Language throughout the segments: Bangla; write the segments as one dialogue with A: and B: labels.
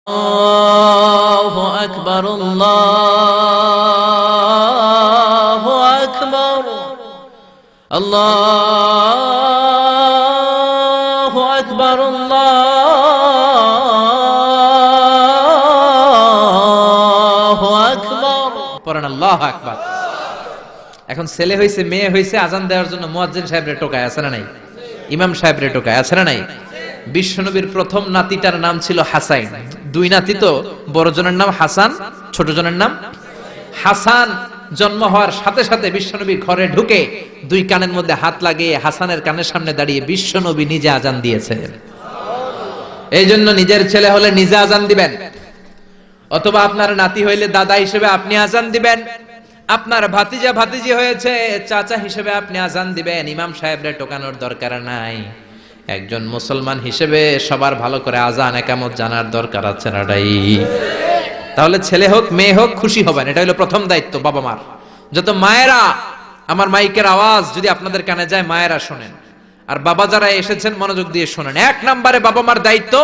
A: আল্লাহু আকবার, আল্লাহু আকবার, আল্লাহু আকবার, আল্লাহু আকবার। পড়েন আল্লাহু আকবার। এখন ছেলে হইছে মেয়ে হইছে, আজান দেওয়ার জন্য মুয়াজ্জিন সাহেবরে টোকায় আছে না নাই? ইমাম সাহেবরে টোকায় আছে না নাই? বিশ্বনবীর প্রথম নাতিটার নাম ছিল হাসাইন। দুই নাতি তো, বড় জনের নাম হাসান, ছোট জনের নাম হাসান। জন্ম হওয়ার সাথে সাথে বিশ্বনবী ঘরে ঢুকে দুই কানের মধ্যে হাত লাগিয়ে হাসানের কানের সামনে দাঁড়িয়ে বিশ্বনবী নিজে আজান দিয়েছেন। এই জন্য নিজের ছেলে হলে নিজে আজান দিবেন, অথবা আপনার নাতি হইলে দাদা হিসেবে আপনি আজান দিবেন। আপনার ভাতিজা ভাতিজি হয়েছে, চাচা হিসেবে আপনি আজান দিবেন। ইমাম সাহেবরে টোকানোর দরকার নাই। একজন মুসলমান হিসেবে সবার ভালো করে আজান একামত জানার দরকার আছে না? তাহলে ছেলে হোক মেয়ে হোক খুশি হবেন। এটা হলো প্রথম দায়িত্ব বাবা মার। যত মায়েরা, আমার মাইকের আওয়াজ যদি আপনাদের কানে যায়, মায়েরা শোনেন, আর বাবা যারা এসেছেন মনোযোগ দিয়ে শোনেন। এক নম্বরে বাবা মার দায়িত্ব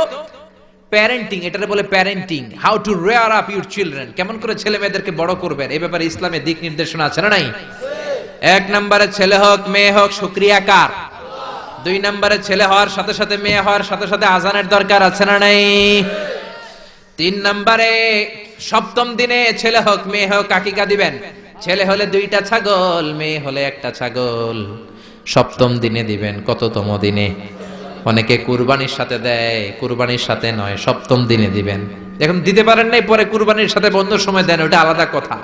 A: প্যারেন্টিং। এটারে বলে parenting, how to rare up your children. কেমন করে ছেলে মেয়েদেরকে বড় করবেন, এই ব্যাপারে ইসলামে দিক নির্দেশনা আছে না নাই? এক নম্বরে ছেলে হোক মেয়ে হোক শুকরিয়া কার? দুই নম্বরে ছেলে হওয়ার সাথে সাথে মেয়ে হওয়ার সাথে সাথে আজানের দরকার আছে না নাই? তিন নম্বরে সপ্তম দিনে ছেলে হোক মেয়ে হোক আকিকা দিবেন। ছেলে হলে দুইটা ছাগল, মেয়ে হলে একটা ছাগল। সপ্তম দিনে দিবেন। কততম দিনে? অনেকে কুরবানির সাথে দেয়, কুরবানির সাথে নয়, সপ্তম দিনে দিবেন। এখন দিতে পারেন নাই, পরে কুরবানির সাথে বন্ধুর সময় দেন, ওটা আলাদা কথা।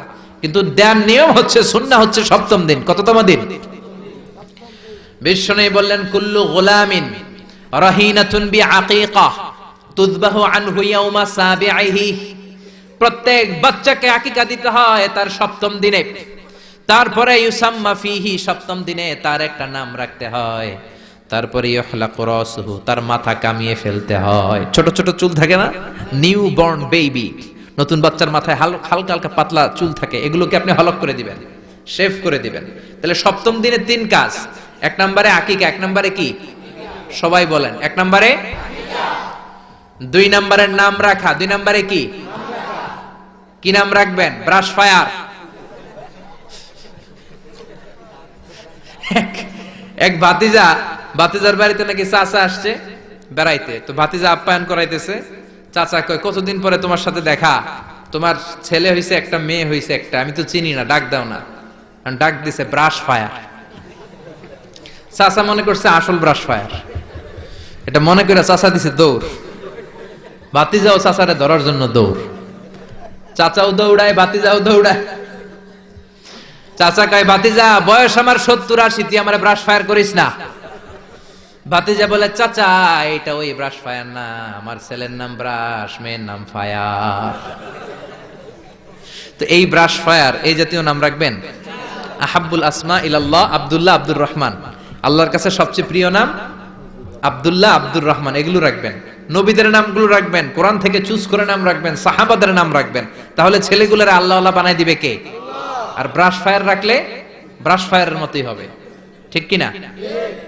A: কিন্তু দেন নিয়ম হচ্ছে, সুন্নাহ হচ্ছে সপ্তম দিন। কততম দিন? বিশ্বনবী বললেন, কুল্লু গুলামিন রাহিনাতুন বিআকিকাহ তুযবাহু আনহু ইয়াওমা সাবিহি। প্রত্যেক বাচ্চাকে আকিকা দিতে হয় তার সপ্তম দিনে। তারপরে ইউসাম্মা ফিহি, সপ্তম দিনে তার একটা নাম রাখতে হয়। তারপরে ইহলাকু রাসুহু, তার মাথা কামিয়ে ফেলতে হয়। ছোট ছোট চুল থাকে না, নিউ বর্ন বেবি, নতুন বাচ্চার মাথায় হালকা হালকা পাতলা চুল থাকে, এগুলোকে আপনি হলক করে দিবেন, শেভ করে দিবেন। তাহলে সপ্তম দিনে তিন কাজ। এক নম্বরে আকিকা। এক নম্বরে কি? সবাই বলেন। এক নম্বরে আকিকা। দুই নম্বরের নাম রাখা। দুই নম্বরে কি? কি নাম রাখবেন? Brush fire. এক ভাতিজার বাড়িতে নাকি চাচা আসছে বেড়াইতে, তো ভাতিজা আপ্যায়ন করাইতেছে। চাচা কয়, কতদিন পরে তোমার সাথে দেখা, তোমার ছেলে হইছে একটা মেয়ে হইছে একটা, আমি তো চিনি না, ডাক দাও না। ডাক দিছে ব্রাশ ফায়ার। চাচা মনে করছে আসল ব্রাশ ফায়ার, এটা মনে করে চাচা দিছে দৌড়। ভাতিজাও চাচারে ধরার জন্য দৌড়। চাচাও দৌড়ায়, ভাতিজাও দৌড়ায়। চাচা কয়, ভাতিজা বয়স আমার 70-80, তুই আমার ব্রাশ ফায়ার করিস না। ভাতিজা বলে, চাচা এটা ওই ব্রাশ ফায়ার না, আমার ছেলের নাম ব্রাশ, মেয়ের নাম ফায়ার। তো এই ব্রাশ ফায়ার, এই জাতীয় নাম রাখবেন। আহাব্বুল আসমা ইলাল্লাহ আব্দুল্লাহ, আব্দুর রহমান। আল্লাহর কাছে সবচেয়ে প্রিয় নাম আব্দুল্লাহ, আব্দুর রহমান, এগুলো রাখবেন। নবীদের নামগুলো রাখবেন, কোরআন থেকে চুজ করে নাম রাখবেন, সাহাবাদের নাম রাখবেন। তাহলে ছেলেগুলোর আল্লাহ আল্লাহ বানাই দিবে কে? আর ব্রাশ ফায়ার রাখলে ব্রাশ ফায়ারের মতোই হবে, ঠিক কিনা?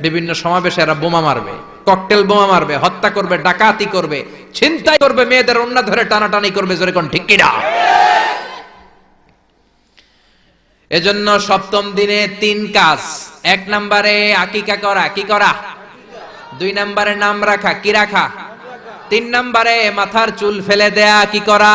A: বিভিন্ন সমাবেশে এরা বোমা মারবে, ককটেল বোমা মারবে, হত্যা করবে, ডাকাতি করবে, ছিনতাই করবে, মেয়েদের ওন্না ধরে টানাটানি করবে, জোরে কোন ঠিক কিনা? এজন্য সপ্তম দিনে তিন কাজ। এক নম্বরে আকিকা করা। কি করা? দুই নম্বরে নাম রাখা। কি রাখা? তিন নম্বরে মাথার চুল ফেলে দেয়া। কি করা?